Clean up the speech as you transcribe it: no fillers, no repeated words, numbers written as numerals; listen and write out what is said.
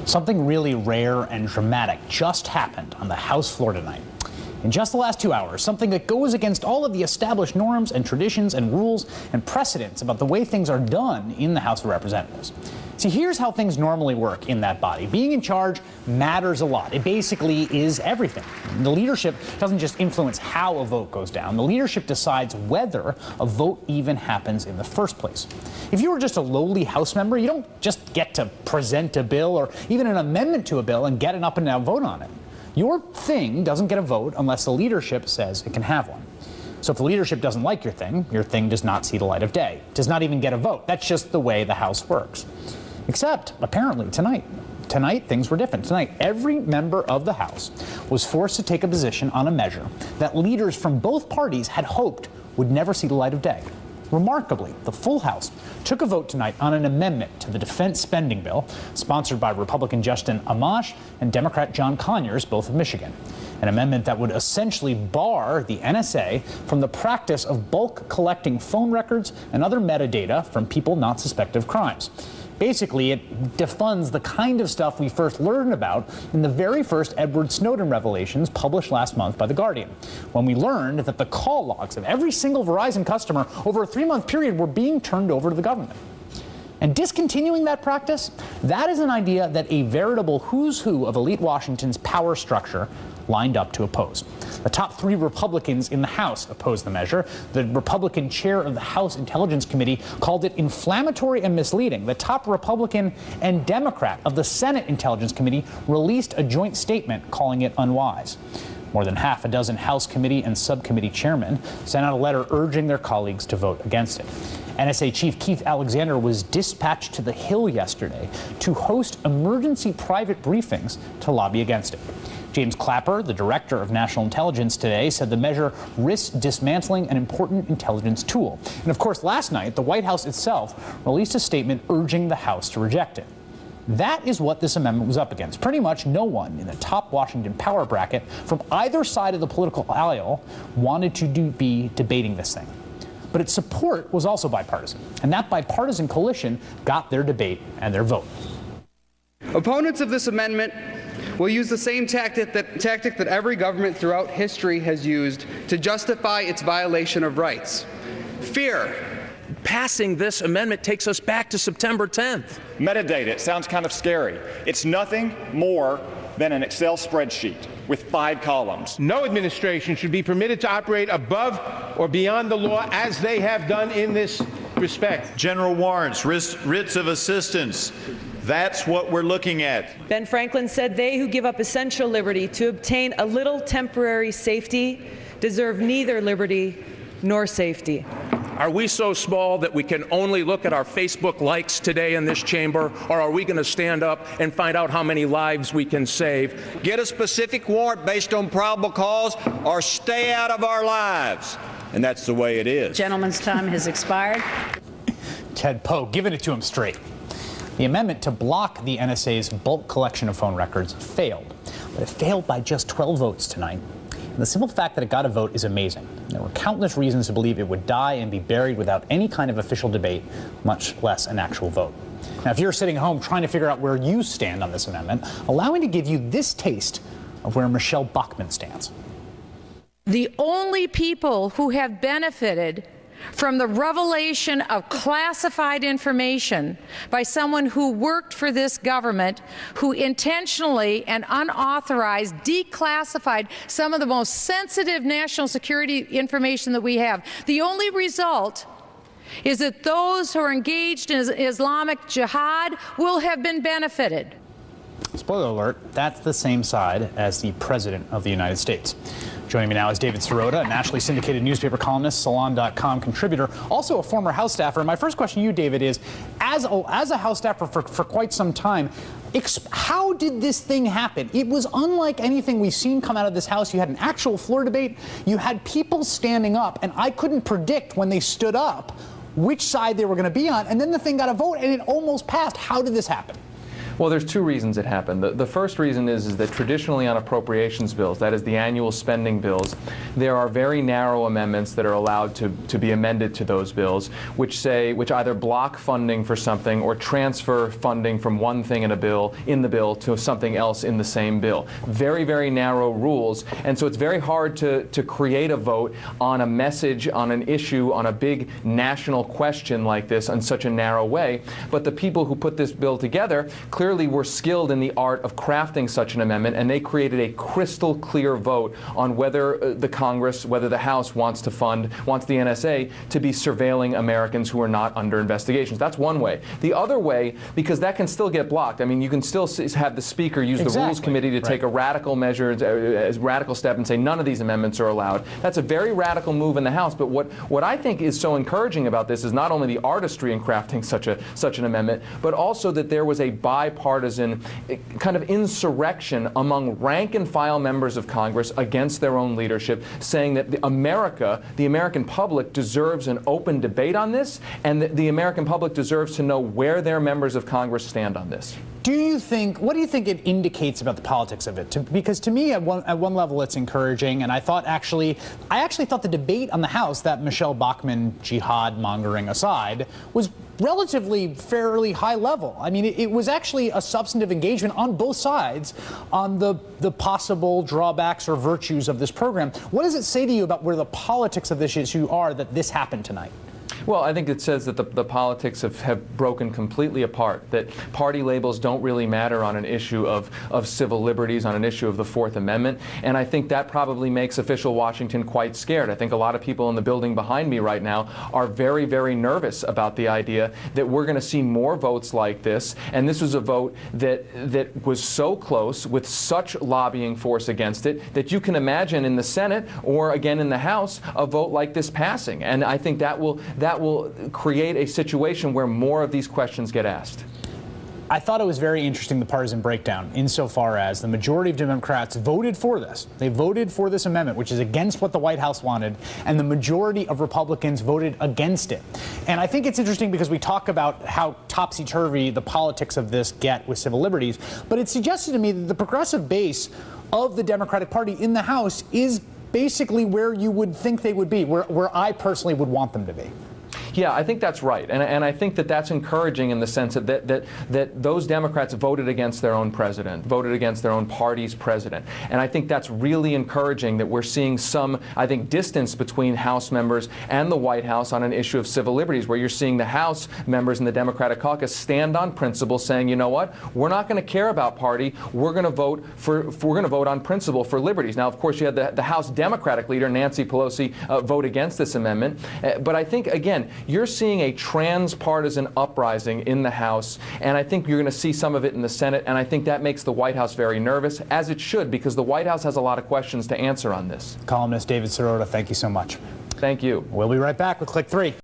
Something really rare and dramatic just happened on the House floor tonight. In just the last 2 hours, something that goes against all of the established norms and traditions and rules and precedents about the way things are done in the House of Representatives. See, here's how things normally work in that body. Being in charge matters a lot. It basically is everything. The leadership doesn't just influence how a vote goes down. The leadership decides whether a vote even happens in the first place. If you were just a lowly House member, you don't just get to present a bill or even an amendment to a bill and get an up and down vote on it. Your thing doesn't get a vote unless the leadership says it can have one. So if the leadership doesn't like your thing does not see the light of day. It does not even get a vote. That's just the way the House works. Except, apparently, tonight. Tonight, things were different. Tonight, every member of the House was forced to take a position on a measure that leaders from both parties had hoped would never see the light of day. Remarkably, the full House took a vote tonight on an amendment to the defense spending bill, sponsored by Republican Justin Amash and Democrat John Conyers, both of Michigan. An amendment that would essentially bar the NSA from the practice of bulk collecting phone records and other metadata from people not suspected of crimes. Basically, it defunds the kind of stuff we first learned about in the very first Edward Snowden revelations published last month by The Guardian, when we learned that the call logs of every single Verizon customer over a 3-month period were being turned over to the government. And discontinuing that practice, that is an idea that a veritable who's who of elite Washington's power structure lined up to oppose. The top 3 Republicans in the House opposed the measure. The Republican chair of the House Intelligence Committee called it inflammatory and misleading. The top Republican and Democrat of the Senate Intelligence Committee released a joint statement calling it unwise. More than half a dozen House committee and subcommittee chairmen sent out a letter urging their colleagues to vote against it. NSA Chief Keith Alexander was dispatched to the Hill yesterday to host emergency private briefings to lobby against it. James Clapper, the director of national intelligence today, said the measure risks dismantling an important intelligence tool. And of course, last night, the White House itself released a statement urging the House to reject it. That is what this amendment was up against. Pretty much no one in the top Washington power bracket from either side of the political aisle wanted to be debating this thing. But its support was also bipartisan, and that bipartisan coalition got their debate and their vote. Opponents of this amendment will use the same tactic that every government throughout history has used to justify its violation of rights: fear. Passing this amendment takes us back to September 10th. Metadata, it sounds kind of scary. It's nothing more than an Excel spreadsheet with 5 columns. No administration should be permitted to operate above or beyond the law as they have done in this respect. General warrants, writs of assistance. That's what we're looking at. Ben Franklin said, "They who give up essential liberty to obtain a little temporary safety deserve neither liberty nor safety." Are we so small that we can only look at our Facebook likes today in this chamber, or are we going to stand up and find out how many lives we can save? Get a specific warrant based on probable cause or stay out of our lives. And that's the way it is. Gentleman's time has expired. Ted Poe giving it to him straight. The amendment to block the NSA's bulk collection of phone records failed, but it failed by just 12 votes tonight. And the simple fact that it got a vote is amazing. There were countless reasons to believe it would die and be buried without any kind of official debate, much less an actual vote. Now, if you're sitting home trying to figure out where you stand on this amendment, allow me to give you this taste of where Michelle Bachmann stands. The only people who have benefited from the revelation of classified information by someone who worked for this government, who intentionally and unauthorized declassified some of the most sensitive national security information that we have. The only result is that those who are engaged in Islamic jihad will have been benefited. Spoiler alert, that's the same side as the President of the United States. Joining me now is David Sirota, a nationally syndicated newspaper columnist, Salon.com contributor, also a former House staffer. My first question to you, David, is, as a House staffer for quite some time, how did this thing happen? It was unlike anything we've seen come out of this House. You had an actual floor debate. You had people standing up, and I couldn't predict when they stood up which side they were going to be on. And then the thing got a vote, and it almost passed. How did this happen? Well, there's two reasons it happened. The first reason is that traditionally on appropriations bills, that is the annual spending bills, there are very narrow amendments that are allowed to be amended to those bills, which either block funding for something or transfer funding from one thing in the bill to something else in the same bill. Very, very narrow rules, and so it's very hard to create a vote on a message, on an issue, on a big national question like this in such a narrow way. But the people who put this bill together clearly were skilled in the art of crafting such an amendment, and they created a crystal clear vote on whether the Congress, whether the House wants the NSA to be surveilling Americans who are not under investigations. That's one way. The other way, because that can still get blocked. I mean, you can still have the Speaker use the Rules Committee to take a radical measure, a radical step, and say none of these amendments are allowed. That's a very radical move in the House. But what I think is so encouraging about this is not only the artistry in crafting such an amendment, but also that there was a bipartisan kind of insurrection among rank-and-file members of Congress against their own leadership, saying that the American public deserves an open debate on this, and that the American public deserves to know where their members of Congress stand on this. What do you think it indicates about the politics of it? Because to me, at one level, it's encouraging, and I actually thought the debate on the House, that Michelle Bachmann jihad mongering aside, was relatively fairly high level. I mean, it was actually a substantive engagement on both sides on the possible drawbacks or virtues of this program. What does it say to you about where the politics of this issue are that this happened tonight? Well, I think it says that the politics have broken completely apart, that party labels don't really matter on an issue of civil liberties, on an issue of the Fourth Amendment, and I think that probably makes official Washington quite scared. I think a lot of people in the building behind me right now are very, very nervous about the idea that we're going to see more votes like this, and this was a vote that was so close, with such lobbying force against it, that you can imagine in the Senate or again in the House a vote like this passing. And I think that will create a situation where more of these questions get asked. I thought it was very interesting, the partisan breakdown, insofar as the majority of Democrats voted for this. They voted for this amendment, which is against what the White House wanted, and the majority of Republicans voted against it. And I think it's interesting because we talk about how topsy-turvy the politics of this get with civil liberties, but it suggested to me that the progressive base of the Democratic Party in the House is basically where you would think they would be, where I personally would want them to be. Yeah, I think that's right, and I think that that's encouraging in the sense that those Democrats voted against their own president, voted against their own party's president, and I think that's really encouraging that we're seeing some, I think, distance between House members and the White House on an issue of civil liberties, where you're seeing the House members in the Democratic caucus stand on principle, saying, you know what, we're not going to care about party, we're going to vote on principle for liberties. Now, of course, you had the House Democratic leader Nancy Pelosi vote against this amendment, but I think again, you're seeing a transpartisan uprising in the House, and I think you're going to see some of it in the Senate, and I think that makes the White House very nervous, as it should, because the White House has a lot of questions to answer on this. Columnist David Sirota, thank you so much. Thank you. We'll be right back with Click 3.